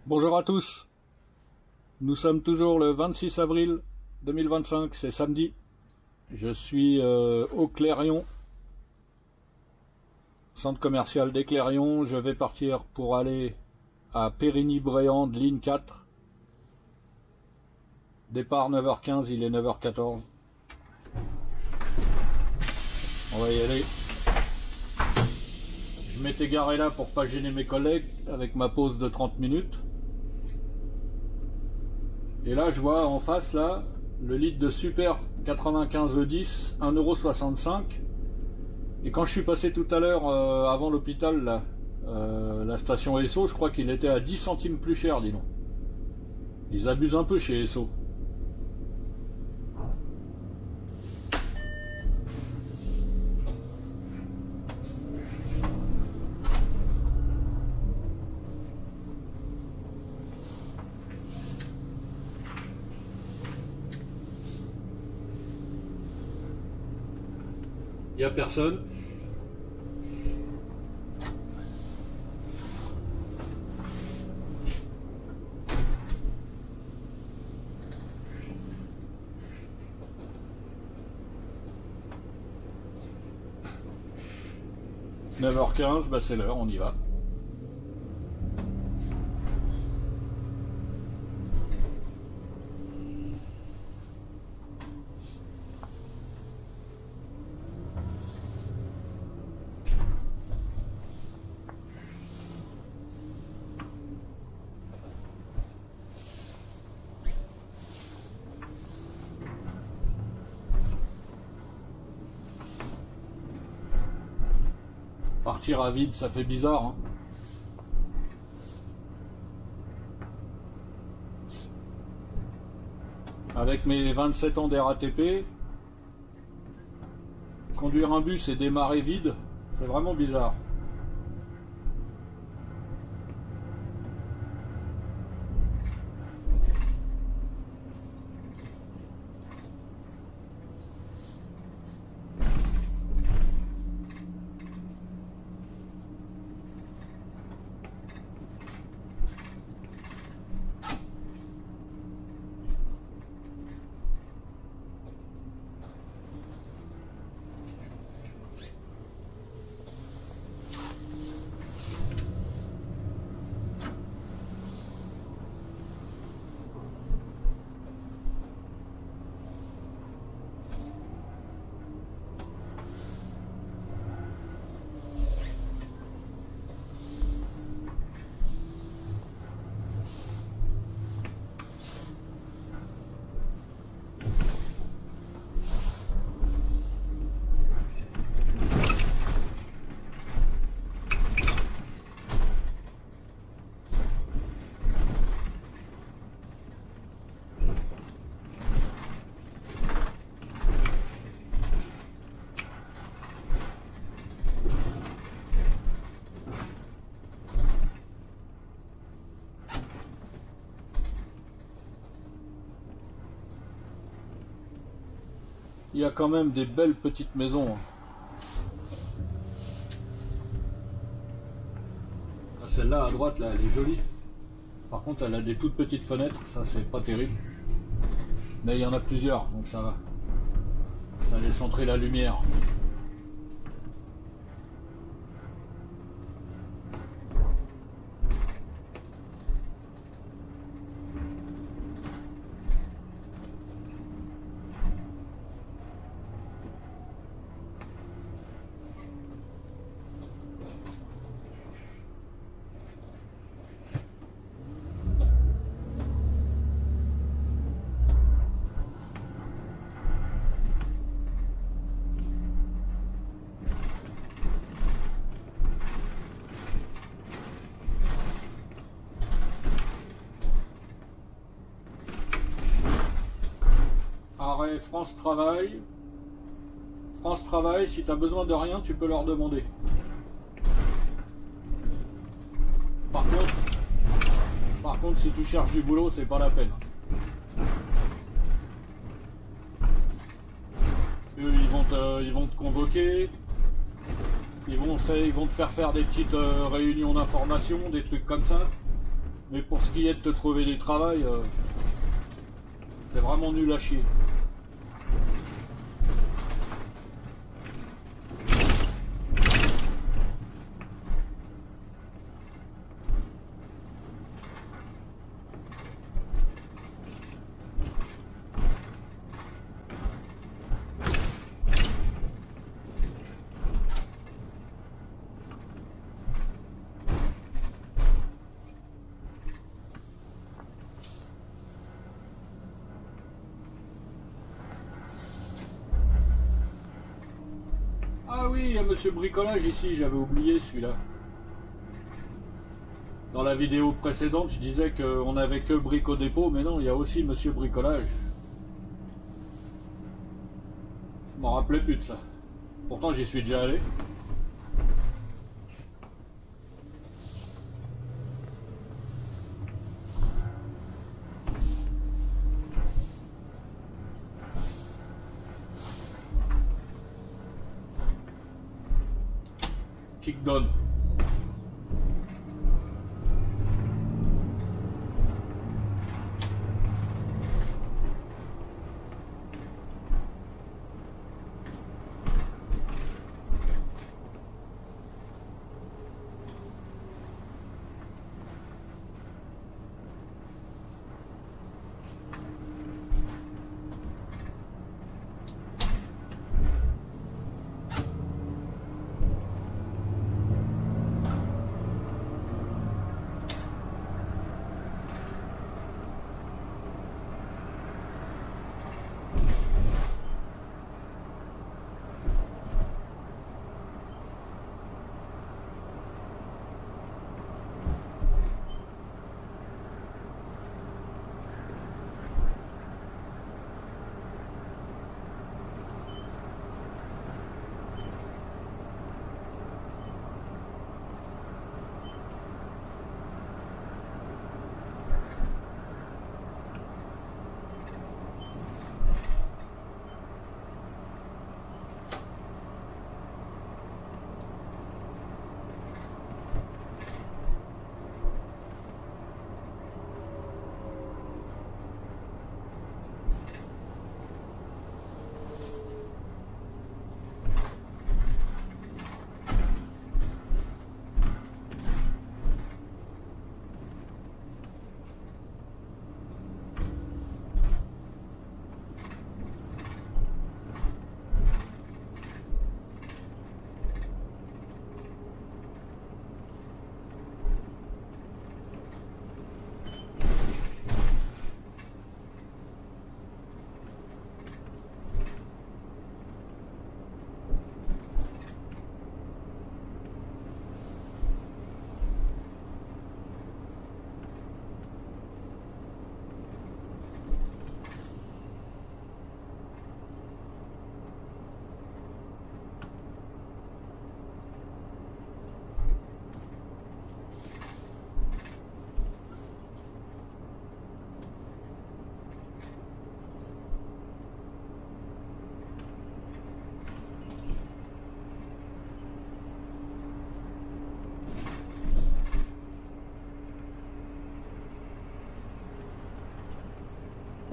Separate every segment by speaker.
Speaker 1: Bonjour à tous, nous sommes toujours le 26 avril 2025, c'est samedi. Je suis au Clairion, centre commercial des Clairions. Je vais partir pour aller à Périgny-Bréande, ligne 4. Départ 9h15, il est 9h14. On va y aller. Je m'étais garé là pour pas gêner mes collègues avec ma pause de 30 minutes. Et là je vois en face là le litre de Super 95E10, 1,65 €. Et quand je suis passé tout à l'heure avant l'hôpital là, la station Esso, je crois qu'il était à 10 centimes plus cher, dis donc. Ils abusent un peu chez Esso. Il n'y a personne. « 9h15, bah c'est l'heure, on y va. » Partir à vide, ça fait bizarre, hein. Avec mes 27 ans d'RATP, conduire un bus et démarrer vide, c'est vraiment bizarre. Il y a quand même des belles petites maisons. Celle-là à droite, là, elle est jolie. Par contre, elle a des toutes petites fenêtres, ça c'est pas terrible. Mais il y en a plusieurs, donc ça va. Ça laisse entrer la lumière. Arrêt France Travail. France Travail, si tu as besoin de rien, tu peux leur demander. Par contre, si tu cherches du boulot, c'est pas la peine. Eux, ils vont te convoquer. Ils vont te faire des petites réunions d'information, des trucs comme ça. Mais pour ce qui est de te trouver du travail, c'est vraiment nul à chier. Ah oui, il y a Monsieur Bricolage ici, j'avais oublié celui-là. Dans la vidéo précédente, je disais qu'on n'avait que Bric au dépôt, mais non, il y a aussi Monsieur Bricolage. Je m'en rappelais plus de ça. Pourtant, j'y suis déjà allé. Kickdown.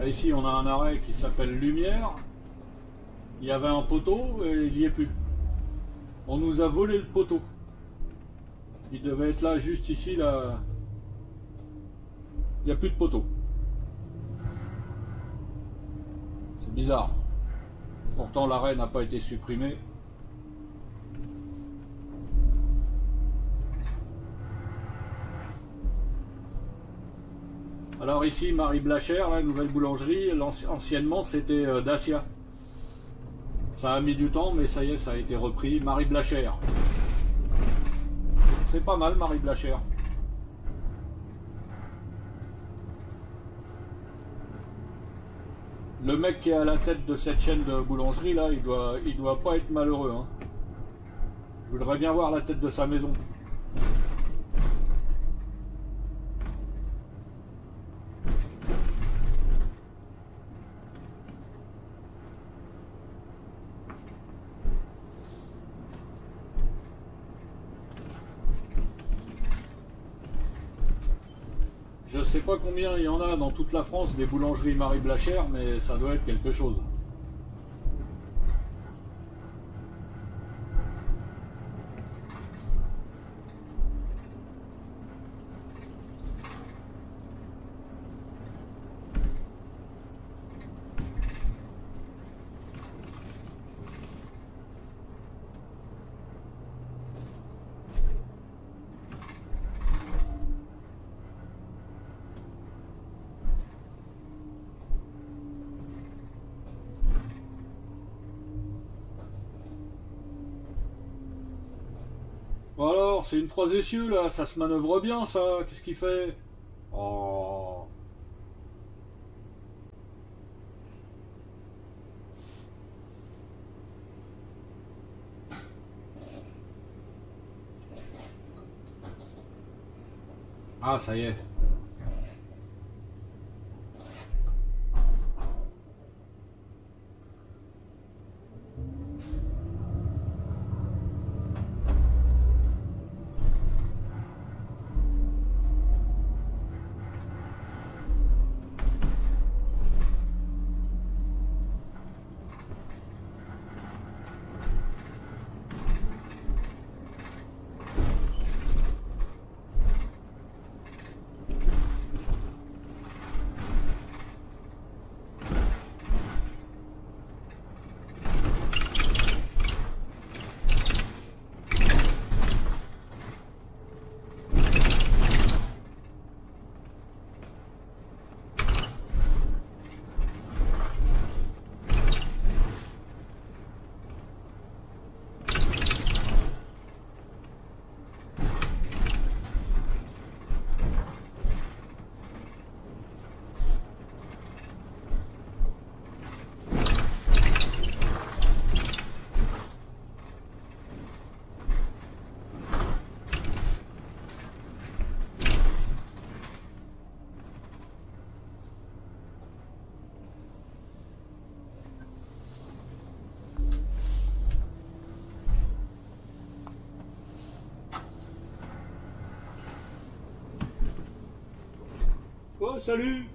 Speaker 1: Ici on a un arrêt qui s'appelle Lumière. Il y avait un poteau et il n'y est plus. On nous a volé le poteau. Il devait être là, juste ici, là. Il n'y a plus de poteau. C'est bizarre. Pourtant l'arrêt n'a pas été supprimé. Alors ici, Marie Blachère, la nouvelle boulangerie, anciennement c'était Dacia. Ça a mis du temps, mais ça y est, ça a été repris. Marie Blachère. C'est pas mal, Marie Blachère. Le mec qui est à la tête de cette chaîne de boulangerie, là, il doit pas être malheureux. Hein. Je voudrais bien voir la tête de sa maison. sais pas combien il y en a dans toute la France des boulangeries Marie Blachère, mais ça doit être quelque chose. Alors, c'est une trois essieux là, ça se manœuvre bien ça, qu'est-ce qu'il fait? Oh. Ah, ça y est. Oh, salut!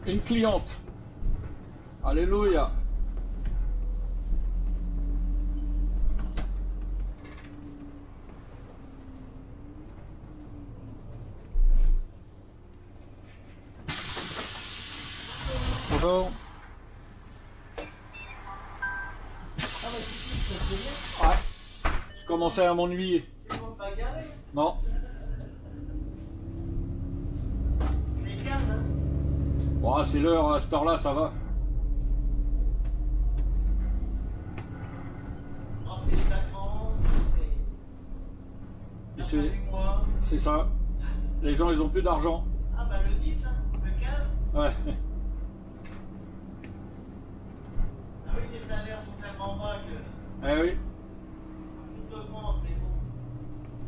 Speaker 1: Une cliente. Alléluia. Bonjour. Ouais. Je commençais à m'ennuyer. Non. Bon, c'est l'heure, à cette heure-là, ça va.
Speaker 2: C'est les vacances, c'est la fin du mois.
Speaker 1: C'est ça. Les gens, ils ont plus d'argent.
Speaker 2: Ah bah le 10, hein, le 15.
Speaker 1: Ouais.
Speaker 2: Ah oui, les salaires sont tellement bas que
Speaker 1: Eh oui.
Speaker 2: tout augmente, mais bon,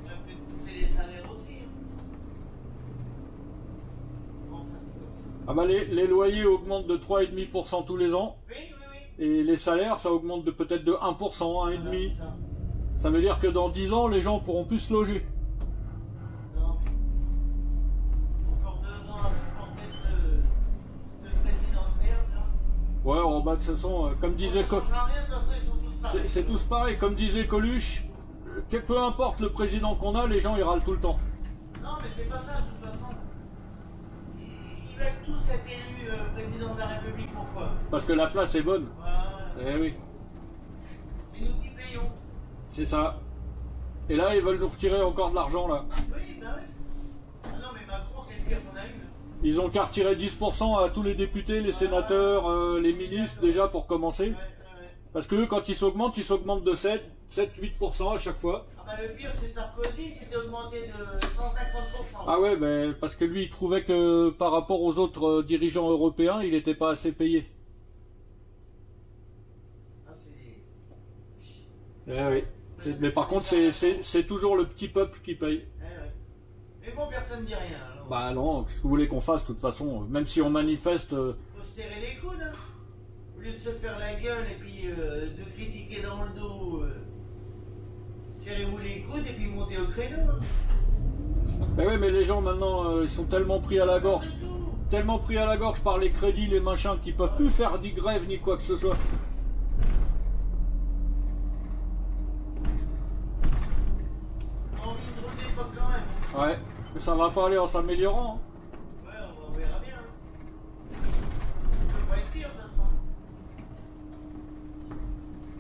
Speaker 2: ça peut pousser les salaires aussi. Hein. Enfin, c'est comme ça.
Speaker 1: Ah bah les loyers augmentent de 3,5% tous les ans.
Speaker 2: Oui, oui, oui.
Speaker 1: Et les salaires, ça augmente de peut-être de 1%, 1,5%.
Speaker 2: Voilà, c'est ça.
Speaker 1: Ça veut dire que dans 10 ans, les gens pourront plus se loger.
Speaker 2: Non, mais encore 2 ans à supporter ce président de merde, là.
Speaker 1: Ouais, en bas de toute façon, comme disait
Speaker 2: Ça change rien, de toute façon, ils sont tous pareils.
Speaker 1: c'est tous pareil, comme disait Coluche, peu importe le président qu'on a, les gens ils râlent tout le temps.
Speaker 2: Non, mais c'est pas ça, de toute façon. Ils veulent tous être élus président de la République, pourquoi?
Speaker 1: Parce que la place est bonne.
Speaker 2: Voilà.
Speaker 1: Eh oui,
Speaker 2: C'est nous qui payons.
Speaker 1: c'est ça. Et là, ils veulent nous retirer encore de l'argent là.
Speaker 2: Oui, bah oui. Ah non, mais Macron, c'est le pire qu'on a eu.
Speaker 1: Ils ont qu'à retirer 10% à tous les députés, les sénateurs, les ministres déjà pour commencer.
Speaker 2: Ouais.
Speaker 1: Parce que eux, quand ils s'augmentent de 7-8% à chaque fois.
Speaker 2: Ah bah le pire, c'est Sarkozy, c'était augmenté de 150%.
Speaker 1: Ah ouais, ben, parce que lui, il trouvait que par rapport aux autres dirigeants européens, il n'était pas assez payé.
Speaker 2: Ah, c'est...
Speaker 1: Eh oui. Mais par contre, c'est toujours le petit peuple qui paye.
Speaker 2: Ouais. Mais bon, personne ne dit rien. Alors.
Speaker 1: Bah non, qu'est-ce que vous voulez qu'on fasse de toute façon? Même si on manifeste...
Speaker 2: Faut se serrer les coudes, hein. Au lieu de se faire la gueule et puis de critiquer dans le dos, serrez-vous les coudes et puis montez au créneau. Hein.
Speaker 1: Mais oui, mais les gens maintenant, ils sont tellement pris à la gorge.
Speaker 2: Du tout.
Speaker 1: Tellement pris à la gorge par les crédits, les machins, qu'ils peuvent plus faire ni grève ni quoi que ce soit.
Speaker 2: Envie de rouler pas quand même.
Speaker 1: Ouais, mais ça va pas aller en s'améliorant. Hein.
Speaker 2: Ouais, on verra bien. Hein. Ça peut pas être pire de toute façon.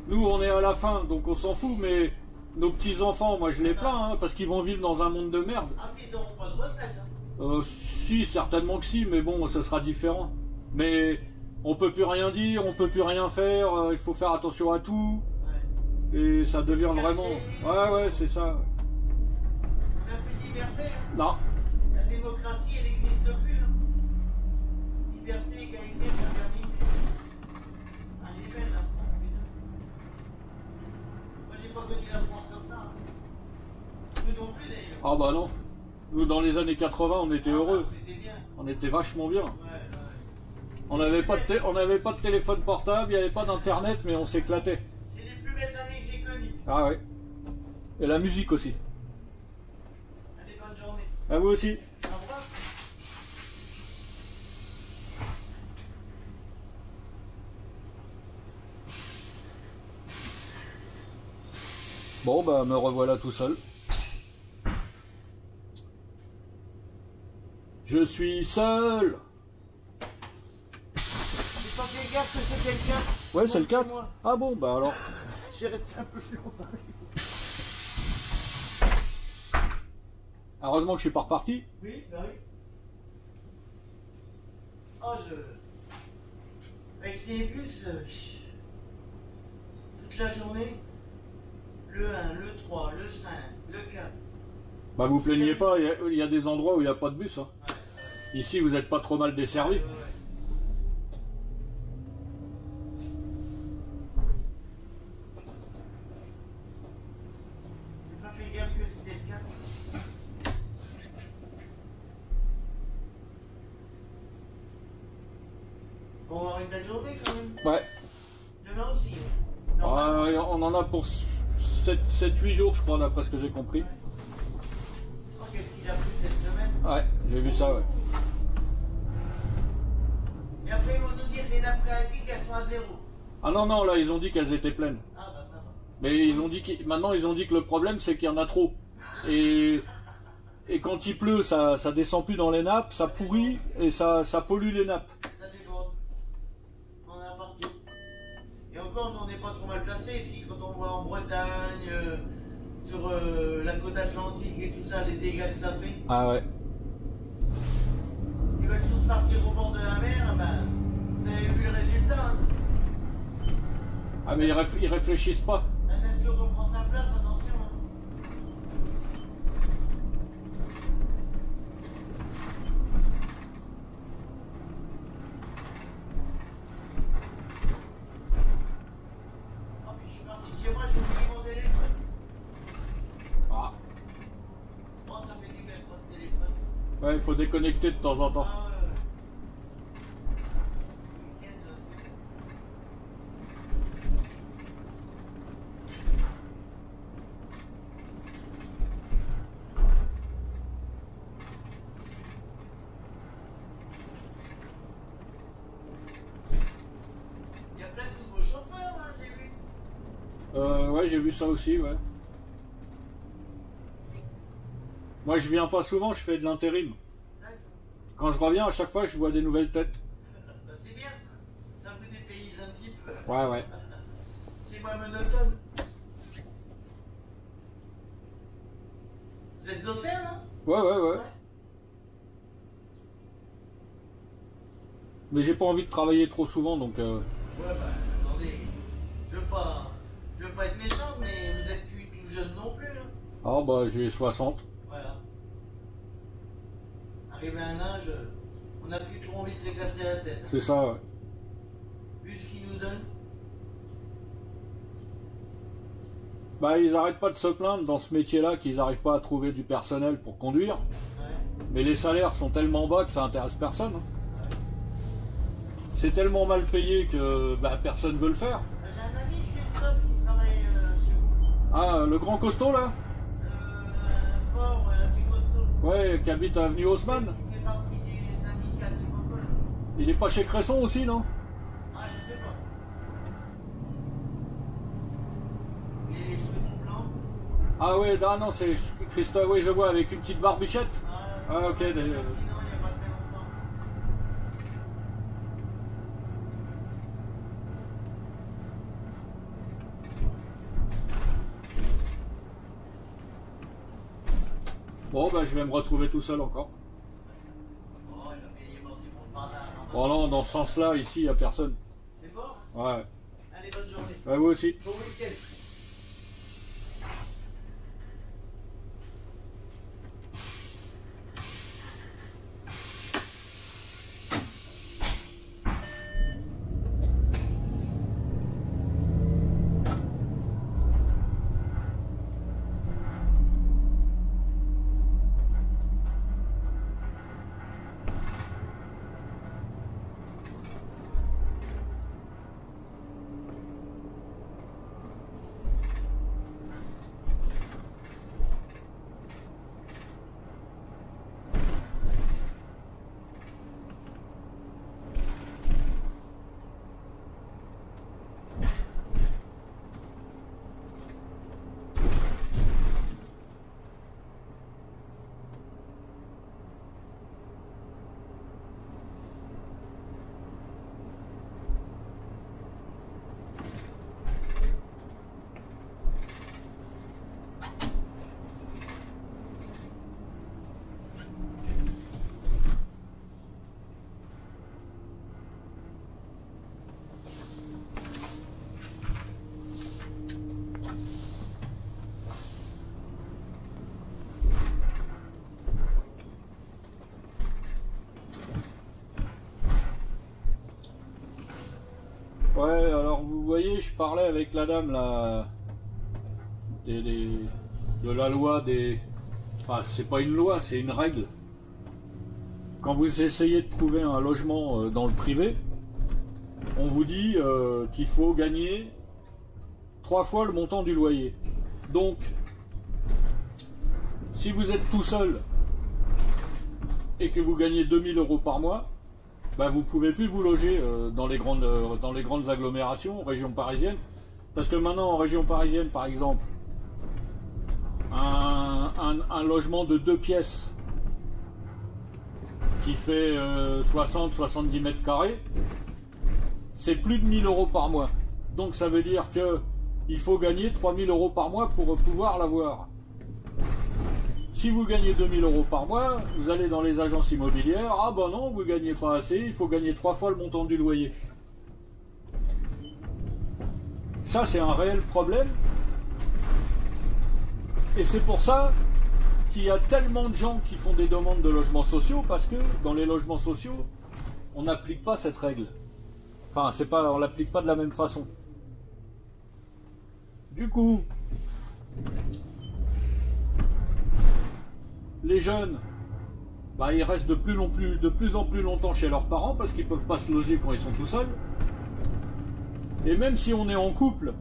Speaker 1: Nous, on est à la fin, donc on s'en fout, mais nos petits-enfants, moi je les plains, hein, parce qu'ils vont vivre dans un monde de merde.
Speaker 2: Ah, puis ils n'auront pas de retraite. Hein.
Speaker 1: Si, certainement que si, mais bon, ce sera différent. Mais on peut plus rien dire, on peut plus rien faire, il faut faire attention à tout,
Speaker 2: Ouais.
Speaker 1: et ça devient
Speaker 2: Se
Speaker 1: vraiment...
Speaker 2: cacher.
Speaker 1: Ouais, c'est ça.
Speaker 2: On n'a plus de liberté. Hein.
Speaker 1: Non,
Speaker 2: La démocratie, elle n'existe plus. Hein. Liberté, égalité, fraternité. Ah, elle est belle la France, putain. Moi, j'ai pas connu la France comme ça. Hein. Vous non plus d'ailleurs.
Speaker 1: ah bah non. Nous, dans les années 80, on était heureux.
Speaker 2: Vous étiez bien.
Speaker 1: On était vachement bien.
Speaker 2: Ouais.
Speaker 1: On n'avait pas, pas de téléphone portable, il n'y avait pas d'internet, mais on s'éclatait.
Speaker 2: C'est les plus belles années que j'ai connues.
Speaker 1: Ah ouais. Et la musique aussi.
Speaker 2: Allez, bonne journée.
Speaker 1: À vous aussi.
Speaker 2: Au revoir.
Speaker 1: Bon, bah, me revoilà tout seul. Je suis seul.
Speaker 2: J'ai pas fait gaffe que c'est quelqu'un.
Speaker 1: Ouais, c'est le
Speaker 2: Monte chez
Speaker 1: 4.
Speaker 2: moi.
Speaker 1: Ah bon, bah alors.
Speaker 2: J'ai resté un peu plus longtemps.
Speaker 1: Heureusement que je suis pas reparti.
Speaker 2: Oui, bah oui. Oh, avec les bus, toute la journée, le 1, le 3, le 5, le 4.
Speaker 1: Bah vous plaignez pas, il y a des endroits où il n'y a pas de bus. Hein.
Speaker 2: Ouais.
Speaker 1: Ici, vous n'êtes pas trop mal desservi.
Speaker 2: Ouais. J'ai pas fait gaffe que c'était le 4. On va avoir une belle journée quand même.
Speaker 1: Ouais.
Speaker 2: Demain aussi.
Speaker 1: Ah, on en a pour 7-8 jours, je crois, d'après ce que j'ai compris.
Speaker 2: Oh, qu'est-ce qu'il a plu cette semaine?
Speaker 1: Ouais, j'ai vu ça, ouais.
Speaker 2: Et après, ils vont nous dire que les nappes phréatiques, elles sont à 0.
Speaker 1: Ah non, non, là, ils ont dit qu'elles étaient pleines.
Speaker 2: Ah bah ça va.
Speaker 1: Mais ils ont dit maintenant, ils ont dit que le problème, c'est qu'il y en a trop. Et quand il pleut, ça descend plus dans les nappes, ça pourrit et ça pollue les nappes.
Speaker 2: Ça déborde. n'est pas trop mal placé ici. Quand on voit en Bretagne, sur la côte atlantique et tout ça, les dégâts que ça fait.
Speaker 1: Ah ouais.
Speaker 2: Ils veulent tous partir au bord de la mer, ben, vous avez vu le résultat. Hein.
Speaker 1: Ah mais ils réfléchissent pas.
Speaker 2: La nature reprend sa place, attention. Hein. Oh, puis je suis parti de chez moi, j'ai oublié mon téléphone.
Speaker 1: Ah.
Speaker 2: Bon, ça fait du bien pas de téléphone.
Speaker 1: Ouais, il faut déconnecter de temps en temps.
Speaker 2: Ah ouais. Week-end, c'est bon. Il y a plein de nouveaux chauffeurs, hein, j'ai vu.
Speaker 1: Ouais, j'ai vu ça aussi, ouais. Moi, je viens pas souvent, je fais de l'intérim. Quand je reviens, à chaque fois, je vois des nouvelles têtes.
Speaker 2: Bah, c'est bien, ça vous dépayse un petit peu.
Speaker 1: Ouais, ouais.
Speaker 2: C'est moins monotone. Vous êtes d'Auxerre, là?
Speaker 1: Ouais, ouais, ouais. Mais j'ai pas envie de travailler trop souvent, donc...
Speaker 2: Ouais, bah, attendez, je veux pas être méchant, mais vous êtes plus tout jeune non plus, hein.
Speaker 1: Ah bah, j'ai 60.
Speaker 2: Voilà. Arrivé à un âge, on n'a plus trop envie de se casser la tête.
Speaker 1: C'est ça, ouais.
Speaker 2: Vu ce qu'ils nous donnent.
Speaker 1: Bah, ils arrêtent pas de se plaindre dans ce métier-là qu'ils n'arrivent pas à trouver du personnel pour conduire.
Speaker 2: Ouais.
Speaker 1: Mais les salaires sont tellement bas que ça intéresse personne. Hein. C'est tellement mal payé que bah, personne veut le faire.
Speaker 2: J'ai un ami, Christophe, qui travaille chez vous.
Speaker 1: Ah, le grand costaud là?
Speaker 2: Fort, assez costaud.
Speaker 1: Ouais, qui habite à Avenue Haussmann.
Speaker 2: Il fait partie des syndicats, je sais pas quoi. Là.
Speaker 1: Il est pas chez Cresson aussi, non?
Speaker 2: Ah, je sais pas. Il a les cheveux tout blancs.
Speaker 1: Ah ouais, ah non, c'est Christophe, oui, je vois, avec une petite barbichette.
Speaker 2: Ah,
Speaker 1: Ah, ok,
Speaker 2: sinon, il
Speaker 1: d'ailleurs.
Speaker 2: n'y a pas très longtemps.
Speaker 1: Bon, bah, je vais me retrouver tout seul encore.
Speaker 2: Oh, il va bien y avoir du monde par là.
Speaker 1: Bon, non, dans ce sens-là, ici, il n'y a personne.
Speaker 2: C'est bon?
Speaker 1: Ouais.
Speaker 2: Allez, bonne journée.
Speaker 1: Ouais, vous aussi.
Speaker 2: Bon week-end.
Speaker 1: Ouais, alors vous voyez, je parlais avec la dame là, de la loi des... Enfin, c'est pas une loi, c'est une règle. Quand vous essayez de trouver un logement dans le privé, on vous dit qu'il faut gagner 3 fois le montant du loyer. Donc, si vous êtes tout seul et que vous gagnez 2000 € par mois, bah vous pouvez plus vous loger dans les grandes agglomérations, région parisienne. Parce que maintenant, en région parisienne, par exemple, un logement de 2 pièces qui fait 60-70 mètres carrés, c'est plus de 1000 € par mois. Donc ça veut dire que il faut gagner 3 000 € par mois pour pouvoir l'avoir. Si vous gagnez 2 000 € par mois, vous allez dans les agences immobilières, ah ben non, vous ne gagnez pas assez, il faut gagner 3 fois le montant du loyer. Ça, c'est un réel problème. Et c'est pour ça qu'il y a tellement de gens qui font des demandes de logements sociaux, parce que dans les logements sociaux, on n'applique pas cette règle. Enfin, c'est pas, on ne l'applique pas de la même façon. Du coup, les jeunes, bah, ils restent de plus en plus longtemps chez leurs parents parce qu'ils ne peuvent pas se loger quand ils sont tout seuls. Et même si on est en couple,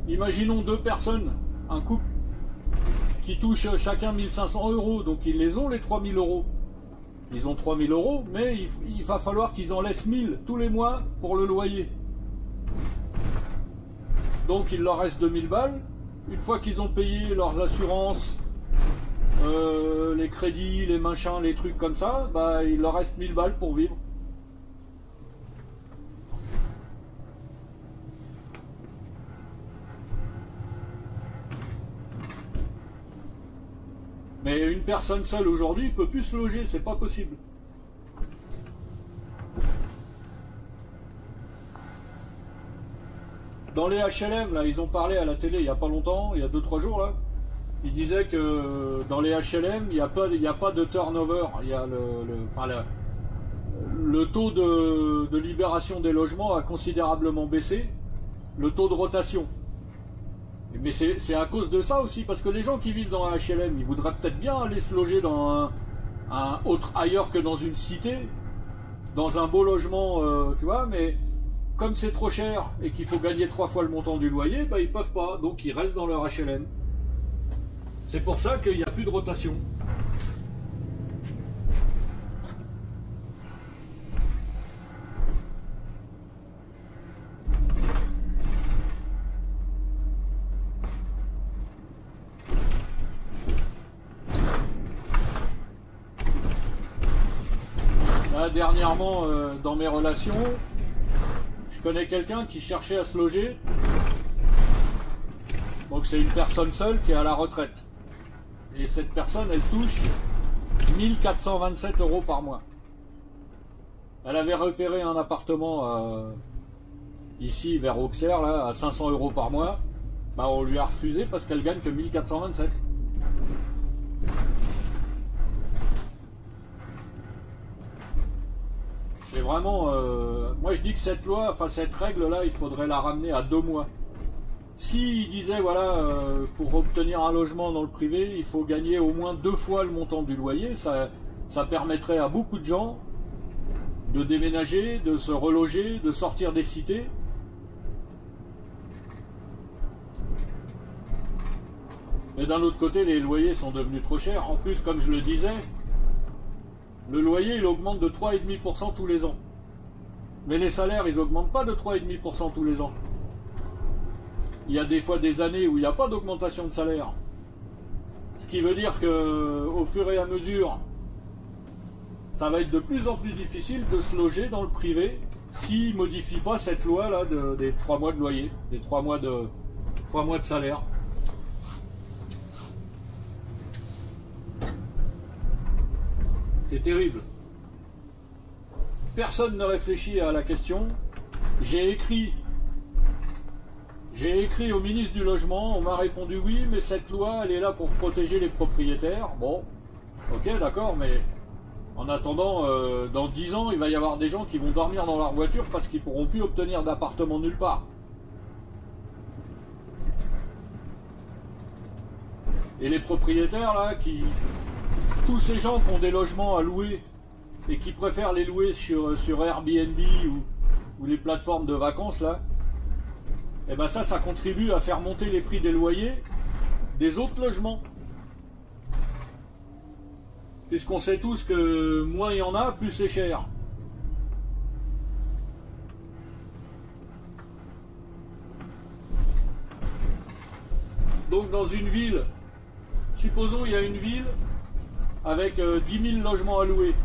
Speaker 1: imaginons deux personnes, un couple qui touche chacun 1 500 €, donc ils les ont les 3 000 €. Ils ont 3 000 €, mais il va falloir qu'ils en laissent 1 000 tous les mois pour le loyer. Donc il leur reste 2 000 balles. Une fois qu'ils ont payé leurs assurances, les crédits, les machins, les trucs comme ça, bah, il leur reste 1 000 balles pour vivre. Mais une personne seule aujourd'hui ne peut plus se loger, c'est pas possible. Dans les HLM, là, ils ont parlé à la télé il n'y a pas longtemps, il y a 2-3 jours, là. Ils disaient que dans les HLM, il n'y a pas de turnover. Il y a le taux de libération des logements a considérablement baissé, le taux de rotation. Mais c'est à cause de ça aussi, parce que les gens qui vivent dans un HLM, ils voudraient peut-être bien aller se loger dans un autre ailleurs que dans une cité, dans un beau logement, tu vois, mais comme c'est trop cher et qu'il faut gagner 3 fois le montant du loyer, bah, ils peuvent pas, donc ils restent dans leur HLM. C'est pour ça qu'il n'y a plus de rotation. Là, dernièrement, dans mes relations, je connais quelqu'un qui cherchait à se loger. Donc c'est une personne seule qui est à la retraite. Et cette personne, elle touche 1 427 € par mois. Elle avait repéré un appartement ici vers Auxerre, là, à 500 € par mois. Bah, on lui a refusé parce qu'elle gagne que 1 427. C'est vraiment... moi je dis que cette loi, enfin cette règle-là, il faudrait la ramener à 2 mois. S'il disait, voilà, pour obtenir un logement dans le privé, il faut gagner au moins 2 fois le montant du loyer, ça permettrait à beaucoup de gens de déménager, de se reloger, de sortir des cités. Mais d'un autre côté, les loyers sont devenus trop chers. En plus, comme je le disais, le loyer, il augmente de 3,5% tous les ans. Mais les salaires, ils n'augmentent pas de 3,5% tous les ans. Il y a des fois des années où il n'y a pas d'augmentation de salaire. Ce qui veut dire qu'au fur et à mesure, ça va être de plus en plus difficile de se loger dans le privé s'ils ne modifient pas cette loi-là des 3 mois de loyer, des 3 mois de salaire. C'est terrible. Personne ne réfléchit à la question. J'ai écrit au ministre du Logement, on m'a répondu oui, mais cette loi, elle est là pour protéger les propriétaires. Bon, ok, d'accord, mais en attendant, dans 10 ans, il va y avoir des gens qui vont dormir dans leur voiture parce qu'ils ne pourront plus obtenir d'appartement nulle part. Et les propriétaires, là, tous ces gens qui ont des logements à louer et qui préfèrent les louer sur Airbnb ou les plateformes de vacances, là, et ben ça contribue à faire monter les prix des loyers des autres logements. Puisqu'on sait tous que moins il y en a, plus c'est cher. Donc dans une ville, supposons il y a une ville avec 10 000 logements à louer.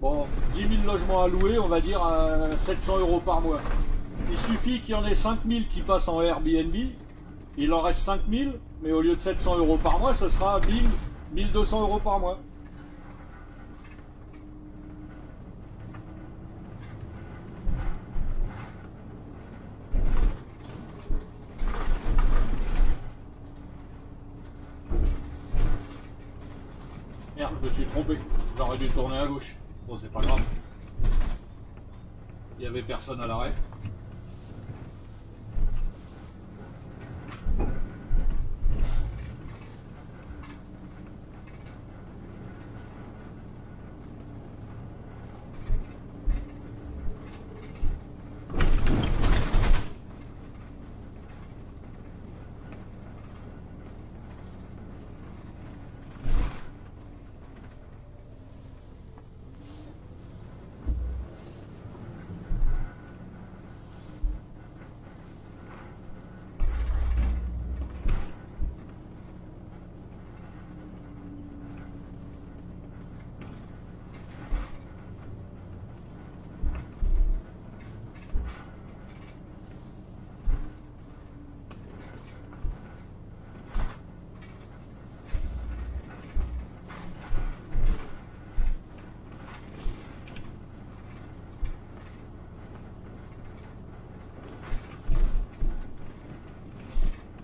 Speaker 1: bon, 10 000 logements à louer, on va dire à 700 € par mois. Il suffit qu'il y en ait 5 000 qui passent en Airbnb, il en reste 5 000, mais au lieu de 700 € par mois, ce sera 1 200 € par mois. Merde, je me suis trompé, j'aurais dû tourner à gauche. Bon, c'est pas grave. Il n'y avait personne à l'arrêt.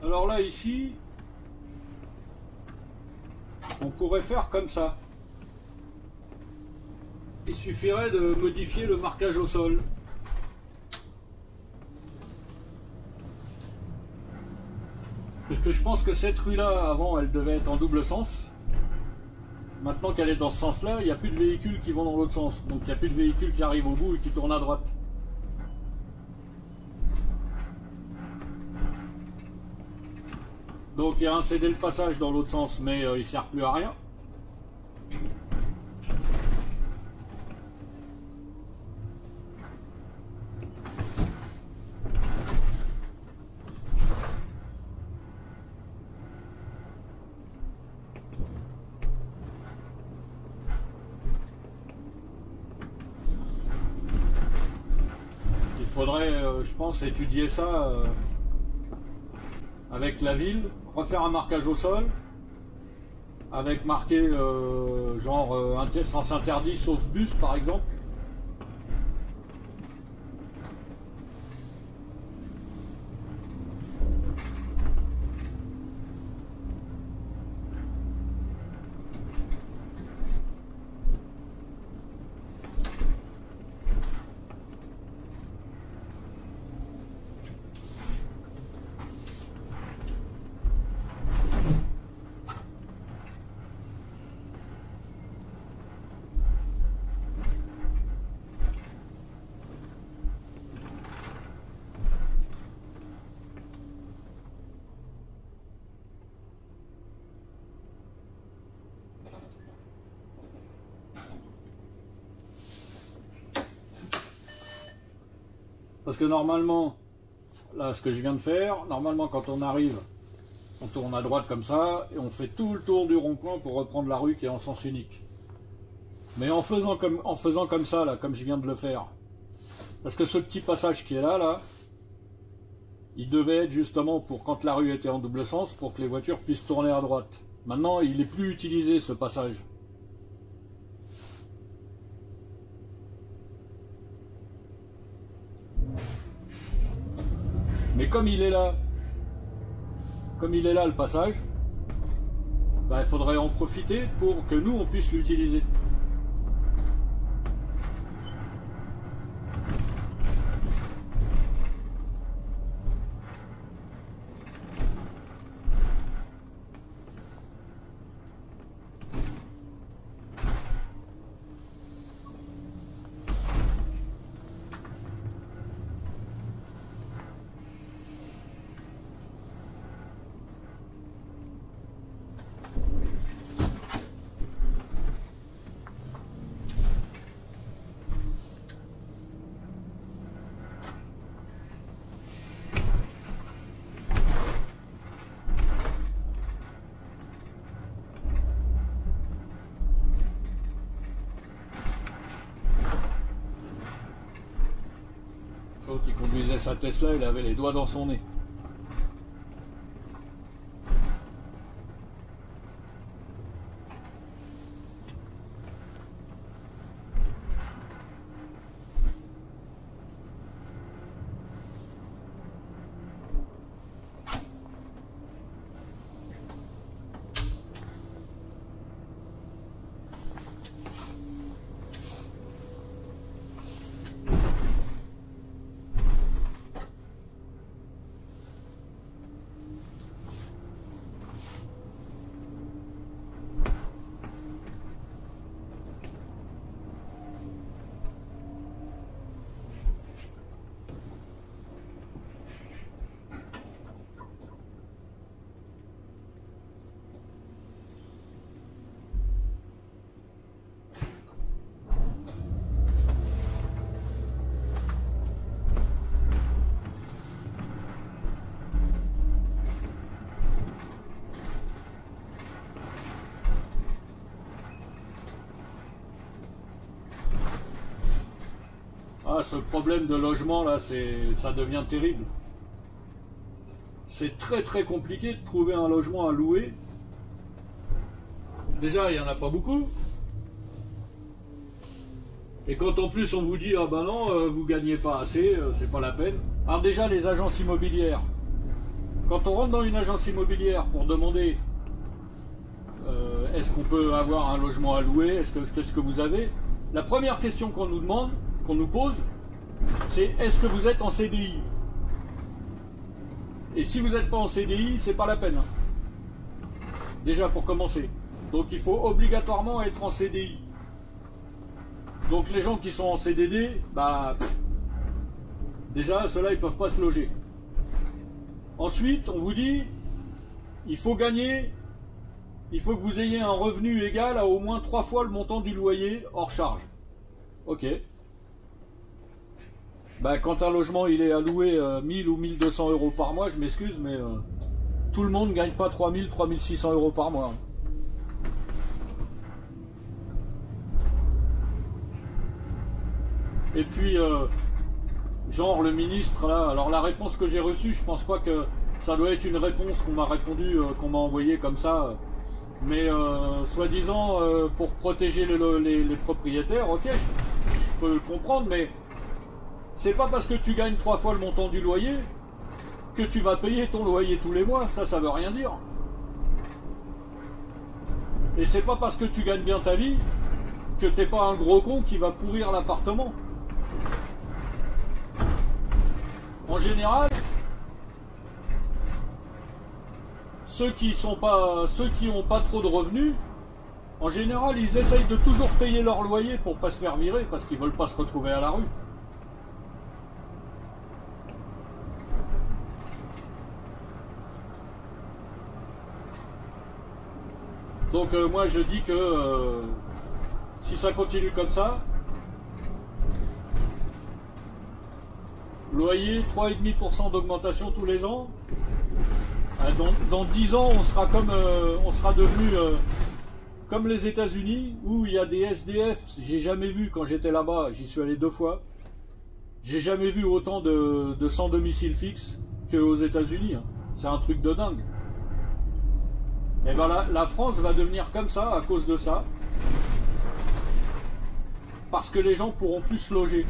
Speaker 1: Alors là, ici, on pourrait faire comme ça. Il suffirait de modifier le marquage au sol. Parce que je pense que cette rue-là, avant, elle devait être en double sens. Maintenant qu'elle est dans ce sens-là, il n'y a plus de véhicules qui vont dans l'autre sens. Donc il n'y a plus de véhicules qui arrivent au bout et qui tournent à droite. Donc il y a un cédé le passage dans l'autre sens, mais il ne sert plus à rien. Il faudrait, je pense, étudier ça avec la ville, refaire un marquage au sol, avec marqué genre sens interdit sauf bus par exemple. Parce que normalement, là ce que je viens de faire, normalement quand on arrive, on tourne à droite comme ça, et on fait tout le tour du rond-point pour reprendre la rue qui est en sens unique. Mais en faisant comme ça, là, comme je viens de le faire, parce que ce petit passage qui est là, il devait être justement pour quand la rue était en double sens, pour que les voitures puissent tourner à droite. Maintenant, il n'est plus utilisé ce passage. Mais comme il est là le passage, bah, il faudrait en profiter pour que nous on puisse l'utiliser. Quand il conduisait sa Tesla, il avait les doigts dans son nez. Ah, ce problème de logement là, ça devient terrible. C'est très très compliqué de trouver un logement à louer. Déjà, il n'y en a pas beaucoup. Et quand en plus on vous dit ah ben non, vous gagnez pas assez, c'est pas la peine. Alors déjà les agences immobilières. Quand on rentre dans une agence immobilière pour demander est-ce qu'on peut avoir un logement à louer, qu'est-ce que vous avez, la première question qu'on nous demande, qu'on nous pose, c'est est-ce que vous êtes en CDI? Et si vous n'êtes pas en CDI, c'est pas la peine. Déjà pour commencer. Donc il faut obligatoirement être en CDI. Donc les gens qui sont en CDD, bah déjà ceux-là ils peuvent pas se loger. Ensuite, on vous dit il faut gagner, il faut que vous ayez un revenu égal à au moins 3 fois le montant du loyer hors charge. Ok. Bah, quand un logement il est alloué 1000 ou 1200 euros par mois, je m'excuse, mais tout le monde ne gagne pas 3000, 3600 euros par mois. Et puis, genre le ministre, là, alors la réponse que j'ai reçue, je pense pas que ça doit être une réponse qu'on m'a répondu, qu'on m'a envoyée comme ça, mais soi-disant pour protéger les propriétaires, ok, je peux le comprendre, mais c'est pas parce que tu gagnes 3 fois le montant du loyer que tu vas payer ton loyer tous les mois, ça veut rien dire. Et c'est pas parce que tu gagnes bien ta vie que t'es pas un gros con qui va pourrir l'appartement. En général, ceux qui ont pas trop de revenus, en général, ils essayent de toujours payer leur loyer pour pas se faire virer parce qu'ils veulent pas se retrouver à la rue. Donc moi je dis que si ça continue comme ça, loyer 3,5% d'augmentation tous les ans, dans 10 ans on sera devenu comme les États-Unis où il y a des SDF. J'ai jamais vu, quand j'étais là-bas, j'y suis allé 2 fois, j'ai jamais vu autant de sans domicile fixe qu'aux États-Unis. C'est un truc de dingue. Et ben la France va devenir comme ça à cause de ça. Parce que les gens pourront plus se loger.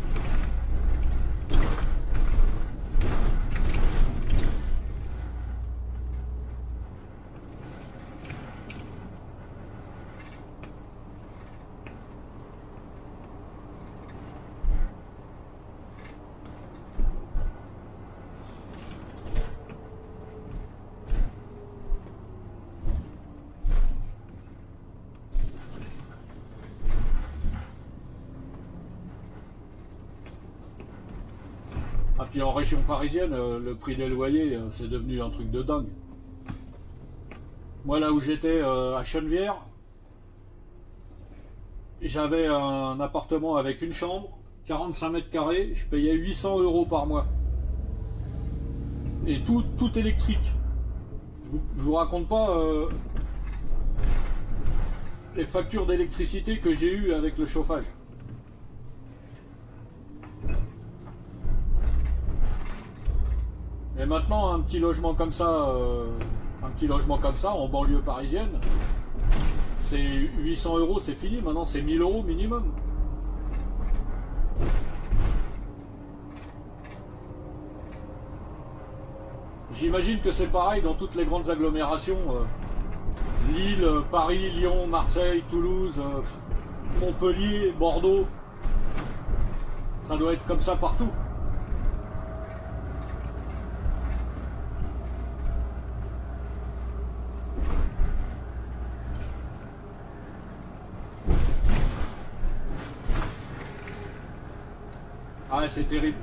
Speaker 1: Ah, puis en région parisienne, le prix des loyers, c'est devenu un truc de dingue. Moi, là où j'étais, à Chenevière, j'avais un appartement avec une chambre, 45 mètres carrés, je payais 800 euros par mois. Et tout électrique. Je vous raconte pas les factures d'électricité que j'ai eues avec le chauffage. Et maintenant, un petit logement comme ça, en banlieue parisienne, c'est 800 euros, c'est fini. Maintenant, c'est 1000 euros minimum. J'imagine que c'est pareil dans toutes les grandes agglomérations. Lille, Paris, Lyon, Marseille, Toulouse, Montpellier, Bordeaux. Ça doit être comme ça partout. Ah, c'est terrible.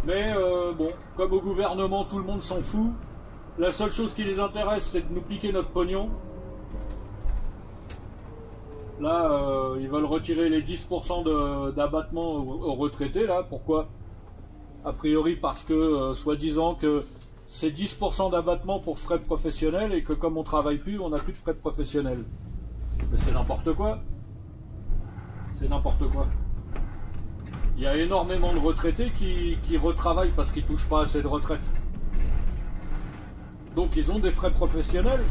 Speaker 1: Mais bon, comme au gouvernement, tout le monde s'en fout. La seule chose qui les intéresse, c'est de nous piquer notre pognon. Là, ils veulent retirer les 10% d'abattement aux retraités. Là, pourquoi? A priori parce que, soi-disant que c'est 10% d'abattement pour frais professionnels et que comme on travaille plus, on n'a plus de frais professionnels. Mais c'est n'importe quoi. C'est n'importe quoi. Il y a énormément de retraités qui retravaillent parce qu'ils ne touchent pas assez de retraite. Donc ils ont des frais professionnels.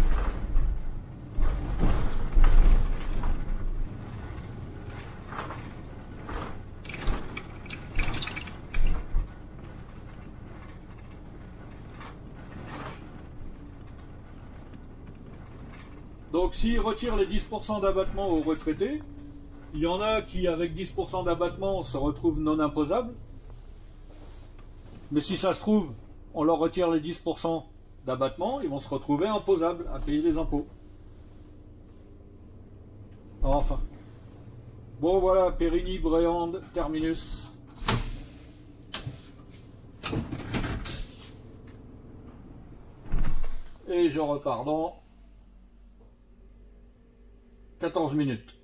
Speaker 1: Donc s'ils retirent les 10% d'abattement aux retraités, il y en a qui avec 10% d'abattement se retrouvent non imposables. Mais si ça se trouve, on leur retire les 10% d'abattement, ils vont se retrouver imposables à payer des impôts. Enfin. Bon voilà, Périgny, Bréande, terminus. Et je repars dans 14 minutes.